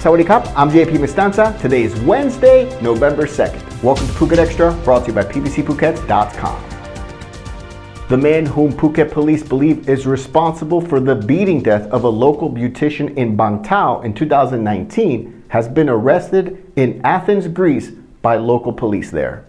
Sawadee Krap, I'm JP Mestanza. Today is Wednesday, November 2nd. Welcome to Phuket Extra, brought to you by pbcphuket.com. The man whom Phuket police believe is responsible for the beating death of a local beautician in Bang Tao in 2019 has been arrested in Athens, Greece by local police there.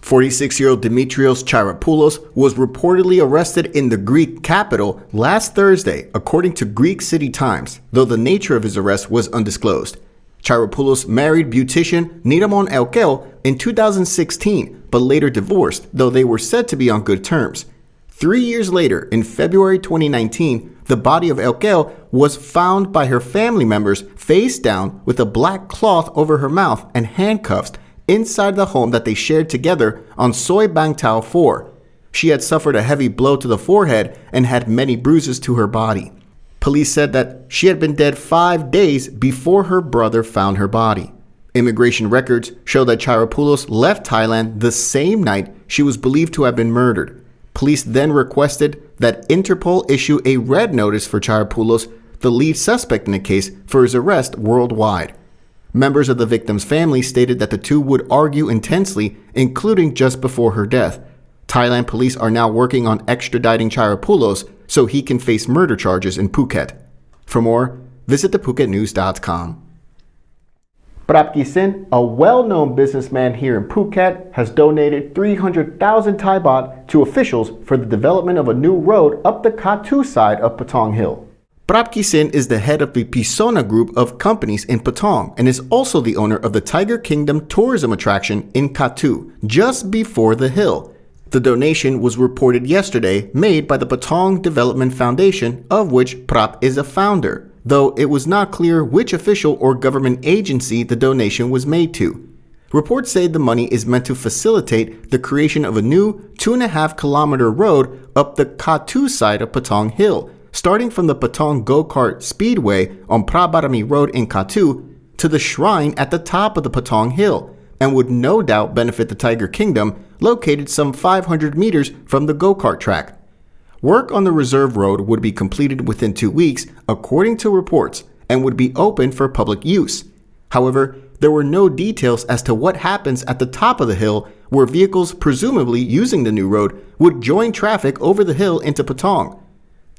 46-year-old Dimitrios Charopoulos was reportedly arrested in the Greek capital last Thursday, according to Greek City Times, though the nature of his arrest was undisclosed. Charopoulos married beautician Niramon Elkeo in 2016, but later divorced, though they were said to be on good terms. 3 years later, in February 2019, the body of Elkeo was found by her family members face down with a black cloth over her mouth and handcuffs inside the home that they shared together on Soi Bang Tao 4. She had suffered a heavy blow to the forehead and had many bruises to her body. Police said that she had been dead 5 days before her brother found her body. Immigration records show that Charopoulos left Thailand the same night she was believed to have been murdered. Police then requested that Interpol issue a red notice for Charopoulos, the lead suspect in the case, for his arrest worldwide. Members of the victim's family stated that the two would argue intensely, including just before her death. Thailand police are now working on extraditing Charopoulos so he can face murder charges in Phuket. For more, visit thephuket.news.com. Prab, a well-known businessman here in Phuket, has donated 300,000 Thai baht to officials for the development of a new road up the Kathu side of Patong Hill. Prab is the head of the Pisona group of companies in Patong and is also the owner of the Tiger Kingdom tourism attraction in Kathu, just before the hill. The donation was reported yesterday, made by the Patong Development Foundation, of which Prab is a founder, though it was not clear which official or government agency the donation was made to. Reports say the money is meant to facilitate the creation of a new 2.5-kilometer road up the Kathu side of Patong Hill, starting from the Patong Go-Kart Speedway on Prabarami Road in Kathu to the shrine at the top of the Patong Hill, and would no doubt benefit the Tiger Kingdom, located some 500 meters from the go-kart track. Work on the reserve road would be completed within 2 weeks, according to reports, and would be open for public use. However, there were no details as to what happens at the top of the hill, where vehicles presumably using the new road would join traffic over the hill into Patong.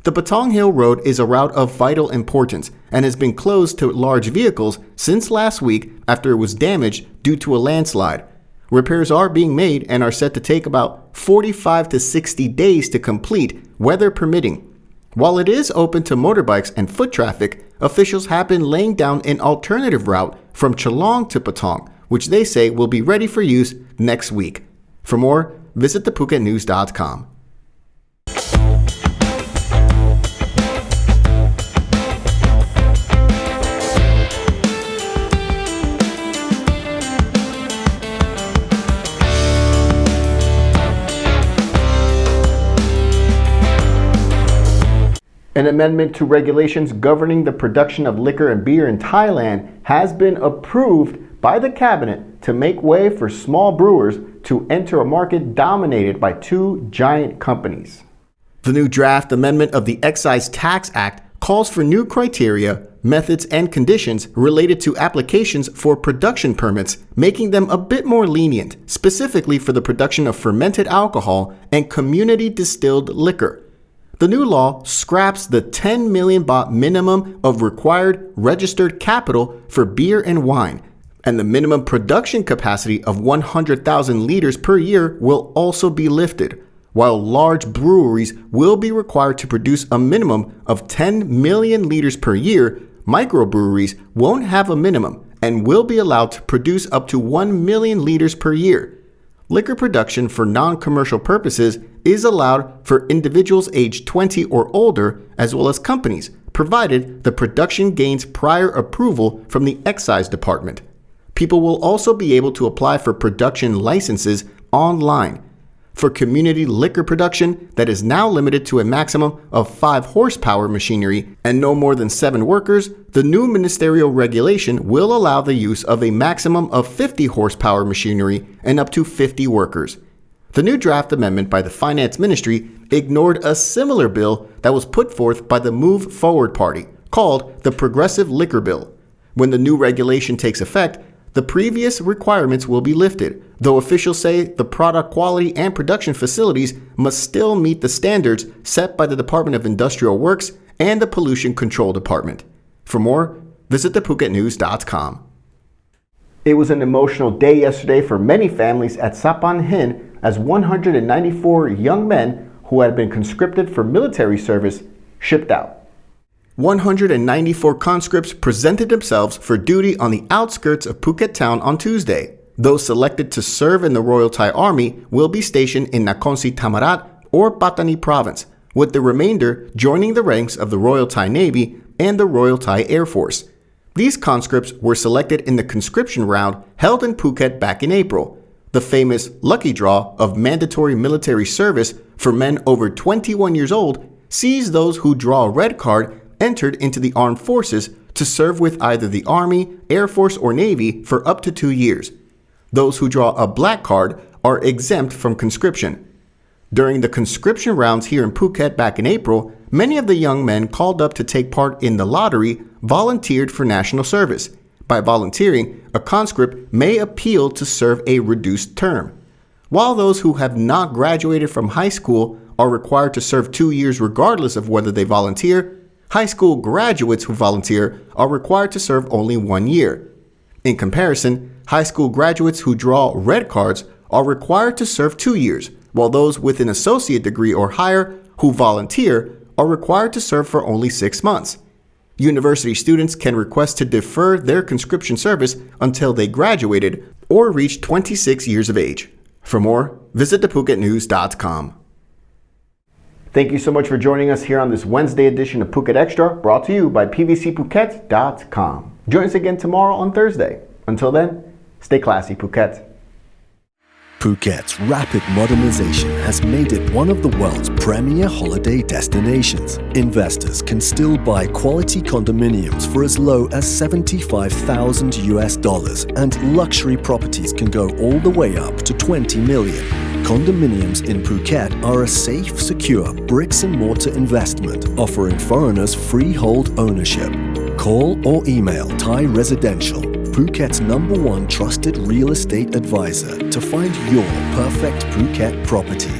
The Patong Hill Road is a route of vital importance and has been closed to large vehicles since last week after it was damaged due to a landslide. Repairs are being made and are set to take about 45 to 60 days to complete, weather permitting. While it is open to motorbikes and foot traffic, officials have been laying down an alternative route from Chalong to Patong, which they say will be ready for use next week. For more, visit thephuket.news.com. An amendment to regulations governing the production of liquor and beer in Thailand has been approved by the cabinet to make way for small brewers to enter a market dominated by two giant companies. The new draft amendment of the Excise Tax Act calls for new criteria, methods, and conditions related to applications for production permits, making them a bit more lenient, specifically for the production of fermented alcohol and community distilled liquor. The new law scraps the 10 million baht minimum of required registered capital for beer and wine, and the minimum production capacity of 100,000 liters per year will also be lifted. While large breweries will be required to produce a minimum of 10 million liters per year, microbreweries won't have a minimum and will be allowed to produce up to 1 million liters per year. Liquor production for non-commercial purposes is allowed for individuals aged 20 or older, as well as companies, provided the production gains prior approval from the excise department. People will also be able to apply for production licenses online. For community liquor production that is now limited to a maximum of 5 horsepower machinery and no more than 7 workers, the new ministerial regulation will allow the use of a maximum of 50 horsepower machinery and up to 50 workers. The new draft amendment by the Finance Ministry ignored a similar bill that was put forth by the Move Forward Party, called the Progressive Liquor Bill. When the new regulation takes effect, the previous requirements will be lifted, though officials say the product quality and production facilities must still meet the standards set by the Department of Industrial Works and the Pollution Control Department. For more, visit thephuket.news.com. It was an emotional day yesterday for many families at Patong Hill as 194 young men who had been conscripted for military service shipped out. 194 conscripts presented themselves for duty on the outskirts of Phuket town on Tuesday. Those selected to serve in the Royal Thai Army will be stationed in Nakhon Thammarat or Pattani province, with the remainder joining the ranks of the Royal Thai Navy and the Royal Thai Air Force. These conscripts were selected in the conscription round held in Phuket back in April. The famous lucky draw of mandatory military service for men over 21 years old sees those who draw a red card entered into the armed forces to serve with either the Army, Air Force, or Navy for up to 2 years. Those who draw a black card are exempt from conscription. During the conscription rounds here in Phuket back in April, many of the young men called up to take part in the lottery volunteered for national service. By volunteering, a conscript may appeal to serve a reduced term. While those who have not graduated from high school are required to serve 2 years regardless of whether they volunteer, high school graduates who volunteer are required to serve only 1 year. In comparison, high school graduates who draw red cards are required to serve 2 years, while those with an associate degree or higher who volunteer are required to serve for only 6 months. University students can request to defer their conscription service until they graduated or reach 26 years of age. For more, visit thephuket.news.com. Thank you so much for joining us here on this Wednesday edition of Phuket Extra, brought to you by pvcphuket.com. Join us again tomorrow on Thursday. Until then, stay classy, Phuket. Phuket's rapid modernization has made it one of the world's premier holiday destinations. Investors can still buy quality condominiums for as low as $75,000 and luxury properties can go all the way up to 20 million. Condominiums in Phuket are a safe, secure bricks-and-mortar investment offering foreigners freehold ownership. Call or email Thai Residential, Phuket's #1 trusted real estate advisor, to find your perfect Phuket property.